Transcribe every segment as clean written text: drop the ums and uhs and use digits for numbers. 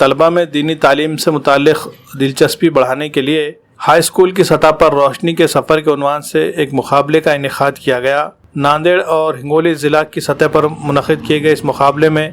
طلبہ میں دینی تعلیم سے متعلق دلچسپی بڑھانے کے لیے ہائی اسکول کی سطح پر روشنی کے سفر کے عنوان سے ایک مقابلے کا انعقاد کیا گیا۔ ناندیڑ اور ہنگولی ضلع کی سطح پر منعقد کیے گئے اس مقابلے میں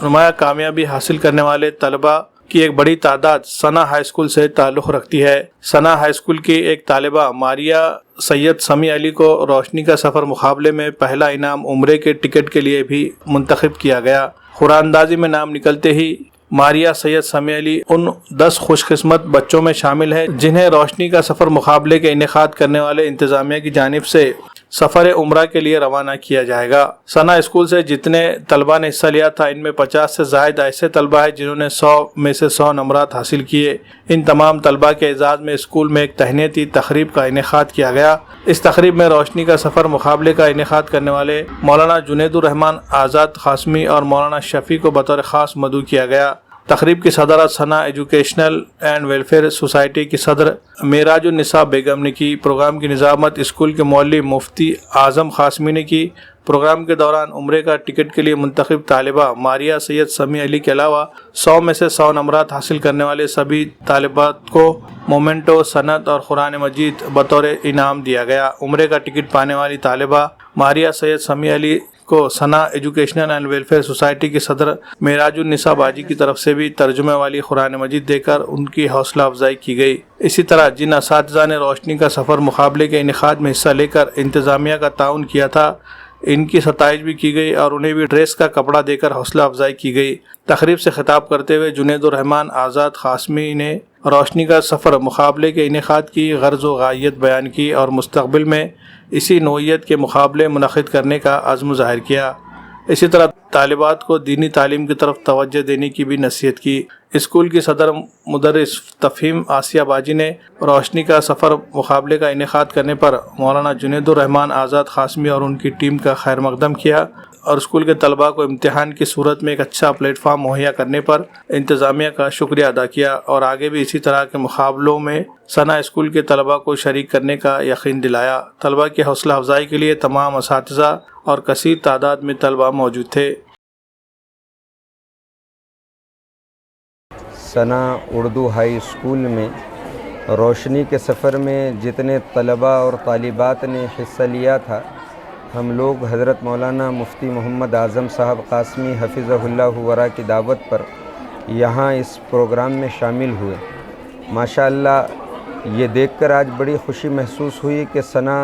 نمایاں کامیابی حاصل کرنے والے طلبہ کی ایک بڑی تعداد ثنا ہائی اسکول سے تعلق رکھتی ہے۔ ثنا ہائی اسکول کی ایک طالبہ ماریہ سید سمیع علی کو روشنی کا سفر مقابلے میں پہلا انعام عمرے کے ٹکٹ کے لیے بھی منتخب کیا گیا۔ قرآن اندازی میں نام نکلتے ہی ماریہ سید سمیع علی ان 10 خوش قسمت بچوں میں شامل ہے جنہیں روشنی کا سفر مقابلے کے انعقاد کرنے والے انتظامیہ کی جانب سے سفر عمرہ کے لیے روانہ کیا جائے گا۔ ثنا اسکول سے جتنے طلبہ نے حصہ لیا تھا ان میں 50 سے زائد ایسے طلبہ ہیں جنہوں نے 100 میں سے 100 نمرات حاصل کیے۔ ان تمام طلبہ کے اعزاز میں اسکول میں ایک تہنیتی تقریب کا انعقاد کیا گیا۔ اس تقریب میں روشنی کا سفر مقابلے کا انعقاد کرنے والے مولانا جنید الرحمن آزاد قاسمی اور مولانا شفیع کو بطور خاص مدعو کیا گیا۔ تقریب کی صدارت ثنا ایجوکیشنل اینڈ ویلفیئر سوسائٹی کی صدر معراج النساء بیگم نے کی۔ پروگرام کی نظامت اسکول کے معلم مفتی اعظم قاسمی نے کی۔ پروگرام کے دوران عمرے کا ٹکٹ کے لیے منتخب طالبہ ماریہ سید سمیع علی کے علاوہ 100 میں سے 100 نمرات حاصل کرنے والے سبھی طالبات کو مومنٹو، سند اور قرآن مجید بطور انعام دیا گیا۔ عمرے کا ٹکٹ پانے والی طالبہ ماریہ سید سمیع علی کو ثنا ایجوکیشنل اینڈ ویلفیئر سوسائٹی کی صدر معراج النساء باجی کی طرف سے بھی ترجمے والی قرآن مجید دے کر ان کی حوصلہ افزائی کی گئی۔ اسی طرح جن اساتذہ نے روشنی کا سفر مقابلے کے انعقاد میں حصہ لے کر انتظامیہ کا تعاون کیا تھا ان کی ستائش بھی کی گئی اور انہیں بھی ڈریس کا کپڑا دے کر حوصلہ افزائی کی گئی۔ تقریب سے خطاب کرتے ہوئے جنید الرحمن آزاد قاسمی نے روشنی کا سفر مقابلے کے انعقاد کی غرض و غایت بیان کی اور مستقبل میں اسی نوعیت کے مقابلے منعقد کرنے کا عزم ظاہر کیا۔ اسی طرح طالبات کو دینی تعلیم کی طرف توجہ دینے کی بھی نصیحت کی۔ اسکول کی صدر مدرس تفہیم آسیہ باجی نے روشنی کا سفر مقابلے کا انعقاد کرنے پر مولانا جنید الرحمن آزاد قاسمی اور ان کی ٹیم کا خیر مقدم کیا اور اسکول کے طلباء کو امتحان کی صورت میں ایک اچھا پلیٹ فارم مہیا کرنے پر انتظامیہ کا شکریہ ادا کیا اور آگے بھی اسی طرح کے مقابلوں میں ثنا اسکول کے طلباء کو شریک کرنے کا یقین دلایا۔ طلباء کی حوصلہ افزائی کے لیے تمام اساتذہ اور کثیر تعداد میں طلباء موجود تھے۔ ثنا اردو ہائی اسکول میں روشنی کے سفر میں جتنے طلباء اور طالبات نے حصہ لیا تھا، ہم لوگ حضرت مولانا مفتی محمد اعظم صاحب قاسمی حفظہ اللہ ورا کی دعوت پر یہاں اس پروگرام میں شامل ہوئے۔ ماشاءاللہ یہ دیکھ کر آج بڑی خوشی محسوس ہوئی کہ ثنا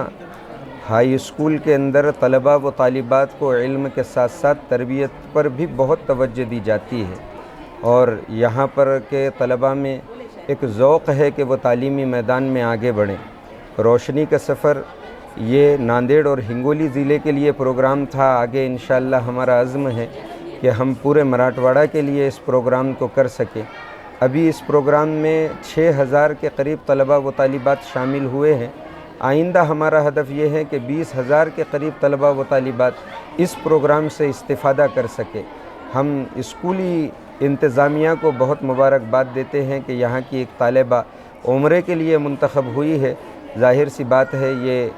ہائی اسکول کے اندر طلباء و طالبات کو علم کے ساتھ ساتھ تربیت پر بھی بہت توجہ دی جاتی ہے اور یہاں پر کے طلباء میں ایک ذوق ہے کہ وہ تعلیمی میدان میں آگے بڑھیں۔ روشنی کا سفر یہ ناندیڑ اور ہنگولی ضلع کے لیے پروگرام تھا۔ آگے انشاءاللہ ہمارا عزم ہے کہ ہم پورے مراٹھواڑہ کے لیے اس پروگرام کو کر سکیں۔ ابھی اس پروگرام میں 6000 کے قریب طلباء و طالبات شامل ہوئے ہیں۔ آئندہ ہمارا ہدف یہ ہے کہ 20000 کے قریب طلباء و طالبات اس پروگرام سے استفادہ کر سکے۔ ہم اسکولی انتظامیہ کو بہت مبارکباد دیتے ہیں کہ یہاں کی ایک طالبہ عمرے کے لیے منتخب ہوئی ہے۔ ظاہر سی بات ہے یہ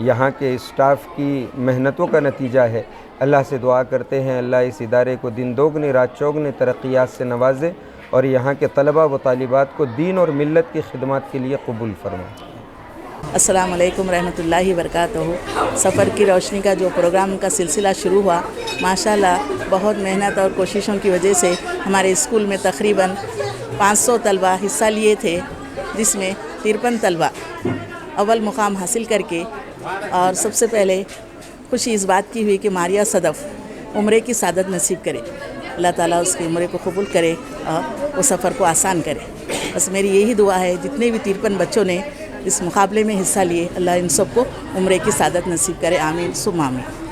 یہاں کے اسٹاف کی محنتوں کا نتیجہ ہے۔ اللہ سے دعا کرتے ہیں اللہ اس ادارے کو دن دوگنی رات چوگنی ترقیات سے نوازے اور یہاں کے طلباء و طالبات کو دین اور ملت کی خدمات کے لیے قبول فرمائے۔ السلام علیکم رحمۃ اللہ وبرکاتہ۔ سفر کی روشنی کا جو پروگرام کا سلسلہ شروع ہوا، ماشاءاللہ بہت محنت اور کوششوں کی وجہ سے ہمارے اسکول میں تقریباً 500 طلبہ حصہ لیے تھے، جس میں 53 طلبہ اول مقام حاصل کر کے، اور سب سے پہلے خوشی اس بات کی ہوئی کہ ماریہ صدف عمرے کی سعادت نصیب کرے۔ اللہ تعالیٰ اس کے عمرے کو قبول کرے اور وہ سفر کو آسان کرے۔ بس میری یہی دعا ہے جتنے بھی 53 بچوں نے اس مقابلے میں حصہ لیے، اللہ ان سب کو عمرے کی سعادت نصیب کرے، آمین ثم آمین۔